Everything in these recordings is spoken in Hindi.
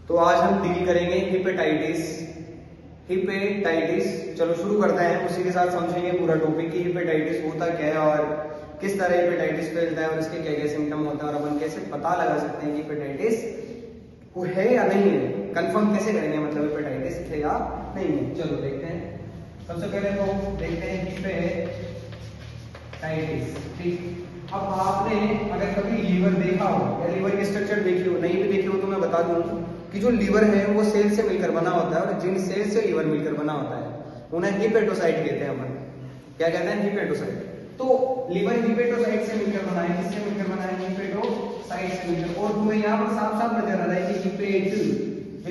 तो आज हम डील करेंगे हिपेटाइटिस। चलो शुरू करते हैं, उसी के साथ समझेंगे पूरा टॉपिक कि हिपेटाइटिस होता क्या है और किस तरह हिपेटाइटिस फैलता है और इसके क्या क्या सिम्टम होता है और अपन कैसे पता लगा सकते हैं कि हिपेटाइटिस है या नहीं है, कंफर्म कैसे करेंगे मतलब हिपेटाइटिस है या नहीं है। चलो देखते हैं। सबसे पहले तो देखते हैं हिपेटाइटिस। ठीक, अब आपने अगर कभी लीवर देखा हो या लीवर की स्ट्रक्चर देखी हो, नहीं भी देखी हो तो मैं बता दूं कि जो लीवर है वो सेल से मिलकर बना होता है और जिन सेल से लीवर मिलकर बना होता है उन्हें हिपेटोसाइट कहते हैं। अपन क्या कहते हैं? हिपेटोसाइट। तो लीवर हिपेटोसाइट से मिलकर बना है, किससे मिलकर बना है? हिपेटोसाइट से मिलकर। और तुम्हें यहाँ पर साफ साफ नजर आ रहा है कि हिपेट जो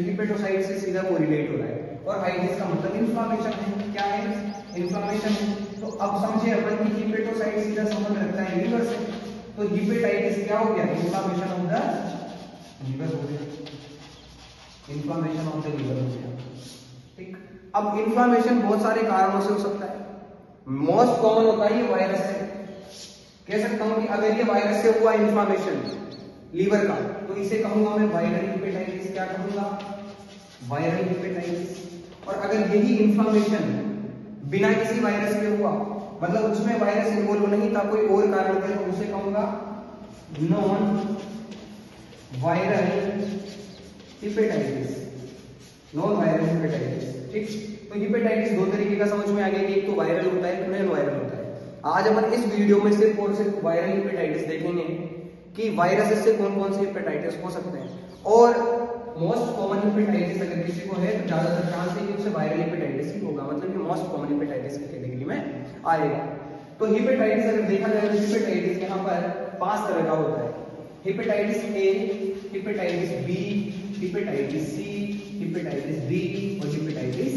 हिपेटोसाइट से सीधा कोरिलेट हो रहा है और आइटिस का मतलब इन्फ्लेमेशन है। क्या है? इन्फ्लेमेशन है। तो अब समझे अपन कि हिपेटोसाइट सीधा संबंध रखता है लीवर से, तो हिपेटाइटिस क्या हो गया? इन्फ्लेमेशन ऑफ द लीवर हो गया, इन्फ्लेमेशन ऑफ द लीवर हो गया। ठीक, अब इन्फ्लेमेशन बहुत सारे कारणों से हो सकता है। मोस्ट कॉमन होता है ये वायरस से। कह सकता हूं कि अगर ये वायरस से हुआ इन्फ्लेमेशन लीवर का तो इसे कहूंगा मैं वायरल हिपेटाइटिस। क्या कहूंगा? Viral hepatitis. और अगर यही इन्फ्लेमेशन बिना किसी वायरस के हुआ, मतलब उसमें वायरस इन्वॉल्व नहीं था, कोई और कारण थे, तो उसे कहूंगा non viral hepatitis. Non viral hepatitis. ठीक, तो हिपेटाइटिस दो तरीके का समझ में आ गया कि एक तो वायरल होता है, एक नॉन वायरल होता है। आज अपन इस वीडियो में सिर्फ और सिर्फ वायरल हिपेटाइटिस देखेंगे कि वायरस से कौन कौन से हिपेटाइटिस हो सकते हैं और मोस्ट कॉमन हिपेटाइटिस अगर किसी को है तो ज्यादातर चांस है कि उसे वायरल हिपेटाइटिस ही होगा, मतलब कि मोस्ट कॉमन हिपेटाइटिस की कैटेगरी में आएगा। तो हिपेटाइटिस अगर देखा जाए तो हिपेटाइटिस यहाँ पर 5 तरह का होता है। Hepatitis A, hepatitis B, hepatitis C, hepatitis D और हिपेटाइटिस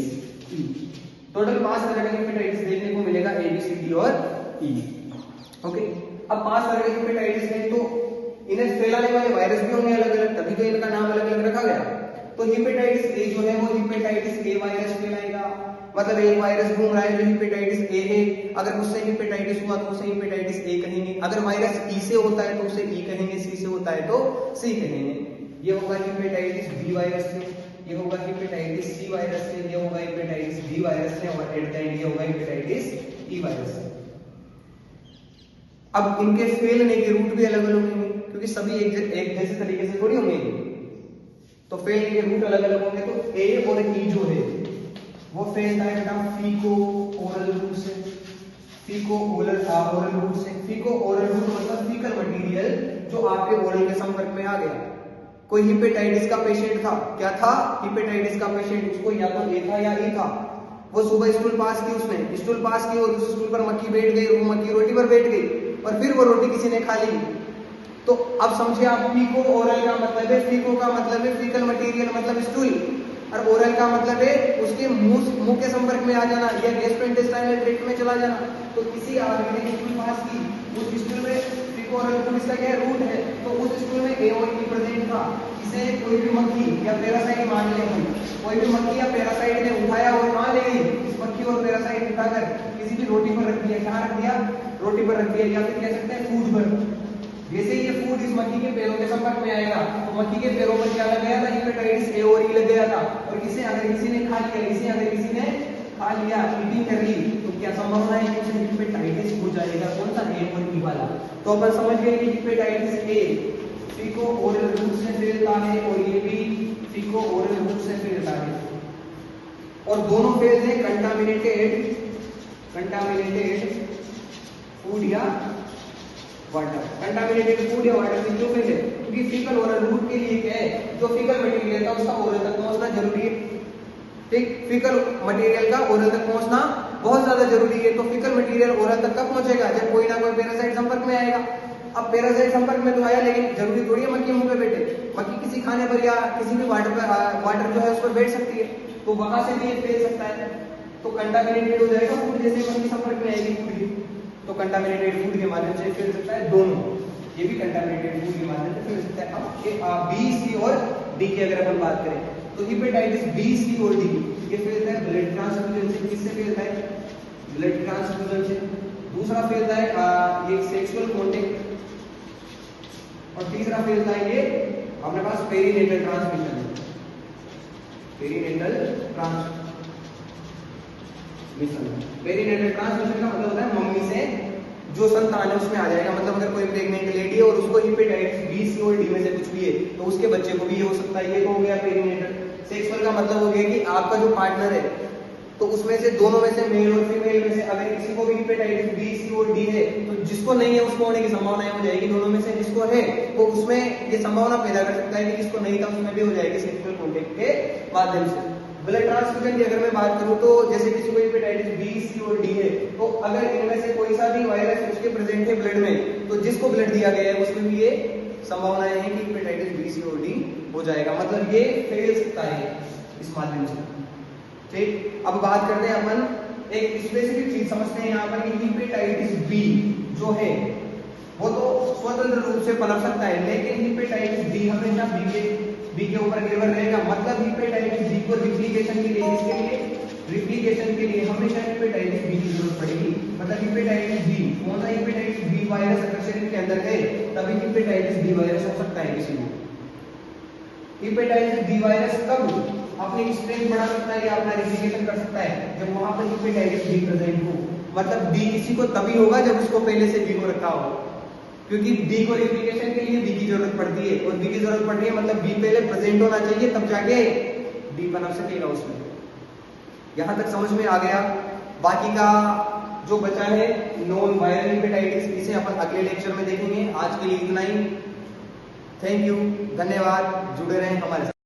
ई। टोटल 5 तरह का हिपेटाइटिस देखने को मिलेगा, ए बी सी डी और ई। ओके, अब 5 तरह के हिपेटाइटिस है तो इन्हें फैलाने वाले वायरस भी होंगे अलग अलग, तभी तो इनका नाम अलग अलग रखा गया। तो हिपेटाइटिस ए जो है वो हिपेटाइटिस ए वायरस फैलाएगा, मतलब एक वायरस घूम रहा है जो हिपेटाइटिस ए है, अगर उससे हिपेटाइटिस हुआ तो उसे हिपेटाइटिस ए कहेंगे। अगर वायरस ई से होता है तो उसे ई कहेंगे, सी से होता है तो सी कहेंगे। ये होगा हिपेटाइटिस बी वायरस से, ये होगा हिपेटाइटिस सी वायरस से, ये होगा हिपेटाइटिस डी वायरस से और एट द एंड ये होगा हिपेटाइटिस ई वायरस से। अब इनके फैलने के रूट भी अलग अलग होंगे क्योंकि सभी एक जैसे तरीके से थोड़ी होंगे, तो फैलने के रूट अलग अलग होंगे। तो ए और ई जो है वो फैलता है बेटा फीको ओरल रूट से, फीको ओरल रूट से। फीको ओरल रूट मतलब फीकल मटेरियल जो आपके ओरल के संपर्क में आ गया। कोई हिपेटाइटिस का पेशेंट था, क्या था? हिपेटाइटिस का पेशेंट, उसको या तो ए था या ई था। वो सुबह स्टूल पास की, उसने स्टूल पास की और उस स्टूल पर मक्खी बैठ गई, वो मक्खी रोटी पर बैठ गई और फिर वो रोटी किसी ने खा ली। तो अब समझिए आप, फीको ओरल का मतलब है, फीको का मतलब है फीकल मटेरियल मतलब स्टूल, और ओरल का मतलब है उसके मुंह के संपर्क में आ जाना या गैस्ट्रोइंटेस्टाइनल ट्रैक्ट में चला जाना। तो किसी आदमी ने स्टूल पास की, उस स्टूल में फीको ओरल रूट, इसका क्या है? रूट है। तो उस स्टूल में ए और ई प्रेजेंट था। इसे कोई भी मक्खी या पैरासाइट मान ले, कोई भी मक्खी या पैरासाइट ने उठाया और कहां ले गई? इस मक्खी और पैरासाइट उठाकर किसी भी रोटी पर रख दिया। कहां रख दिया? रोटी पर रख दिया, या फिर कह सकते हैं फूड पर। जैसे ही ये फूड इस मक्खी के पैरों के संपर्क में आएगा तो मक्खी के पैरों पर क्या लग गया था? हिपेटाइटिस ए और ई लग गया था। और इसे अगर किसी ने खा लिया, ईटिंग कर ली, तो क्या संभावना है कि उसे हिपेटाइटिस हो जाएगा? कौन सा? ए और ई वाला। तो अपन समझ गए कि हिपेटाइटिस ए फीको ओरल रूट से फैलता है और ये भी फीको ओरल रूट से फैलता है और दोनों फैलते हैं कंटामिनेटेड फूड या वाटर। कंटामिनेटेड फूड या वाटर से क्यों फैले? क्योंकि फीकल ओरल रूट के लिए क्या है? जो फीकल मटेरियल था उसका ओरल तक पहुंचना जरूरी है। ठीक, फीकल मटेरियल का ओरल तक पहुंचना बहुत ज्यादा जरूरी है। तो फीकल मटेरियल ओरल तक कब पहुंचेगा? जब कोई ना कोई पैरासाइट संपर्क में आएगा। अब पैरासाइट संपर्क में तो आया, लेकिन जरूरी थोड़ी है मक्खी मुंह पे बैठे। मक्खी किसी खाने पर या किसी भी वाटर जो है उस पर बैठ सकती है, तो वहां से भी ये फैल सकता है। तो कंटामिनेटेड हो जाएगा फूड, जैसे मक्खी संपर्क में आएगी फूड, तो कंटामिनेटेड फूड के माध्यम से फैल सकता है। दोनों ये भी कंटामिनेटेड फूड के माध्यम से फैल सकता है। अब बी, सी और डी की अगर अपन बात करें तो हिपेटाइटिस बी, सी और डी ये फैलता है ब्लड ट्रांसफ्यूजन से। किससे फैलता है? ब्लड ट्रांसफ्यूजन से। दूसरा फैलता है ये सेक्सुअल कॉन्टेक्ट और तीसरा फैलता है ये अपने पास perinatal transmission. Perinatal transmission. Perinatal transmission का मतलब होता है मम्मी से जो संतान है उसमें आ जाएगा। मतलब अगर कोई प्रेग्नेंट लेडी है और उसको हेपेटाइटिस बी, सी और डी में से कुछ भी है तो उसके बच्चे को भी ये हो सकता है। ये तो हो गया पेरीनेटल। सेक्सुअल का मतलब हो गया कि आपका जो पार्टनर है तो उसमें से दोनों में से मेल और फीमेल में से अगर किसी को भी हेपेटाइटिस बी, सी और डी है तो जिसको नहीं है उसको होने की संभावना हो जाएगी। दोनों में से जिसको है वो उसमें ये संभावना पैदा कर सकता है कि जिसको नहीं था उसमें भी हो जाएगी सेक्सुअल कॉन्टेक्ट के माध्यम से। ब्लड ट्रांसफ्यूजन की अगर मैं बात करूं तो जैसे किसी को हेपेटाइटिस बी, सी और डी है तो अगर इनमें से कोई सा भी वायरस उसके प्रेजेंट है ब्लड में तो जिसको ब्लड दिया गया है उसमें भी ये संभावनाएं हैं कि हेपेटाइटिस बी, सी और डी हो जाएगा। मतलब ये फैल सकता है इस माध्यम से। ठीक, अब बात करते हैं अपन एक स्पेसिफिक चीज समझते हैं यहाँ पर कि हेपेटाइटिस बी जो है वो तो स्वतंत्र रूप से पनप सकता है, लेकिन हेपेटाइटिस बी हमेशा बी के ऊपर निर्भर रहेगा। मतलब हेपेटाइटिस बी को रिप्लिकेशन के लिए हमेशा हेपेटाइटिस बी की जरूरत पड़ेगी। मतलब हेपेटाइटिस बी, कौन सा हेपेटाइटिस बी वायरस अगर शरीर के अंदर है तभी हेपेटाइटिस बी वायरस हो सकता है किसी को। हेपेटाइटिस बी वायरस कब अपनी स्ट्रेंथ बढ़ा सकता है या अपना रिप्लिकेशन कर सकता है? जब वहां पर हेपेटाइटिस बी प्रेजेंट हो। मतलब बी किसी को तभी होगा जब उसको पहले से बी को रखा हो, क्योंकि बी को रिप्लिकेशन के लिए बी की जरूरत पड़ती है और बी की जरूरत पड़ रही है मतलब बी पहले प्रेजेंट होना चाहिए तब जाके बी बना सकेगा उसमें। यहां तक समझ में आ गया। बाकी का जो बचा है नॉन वायरल हेपेटाइटिस इसे अपन अगले लेक्चर में देखेंगे। आज के लिए इतना ही। थैंक यू, धन्यवाद, जुड़े रहें हमारे साथ।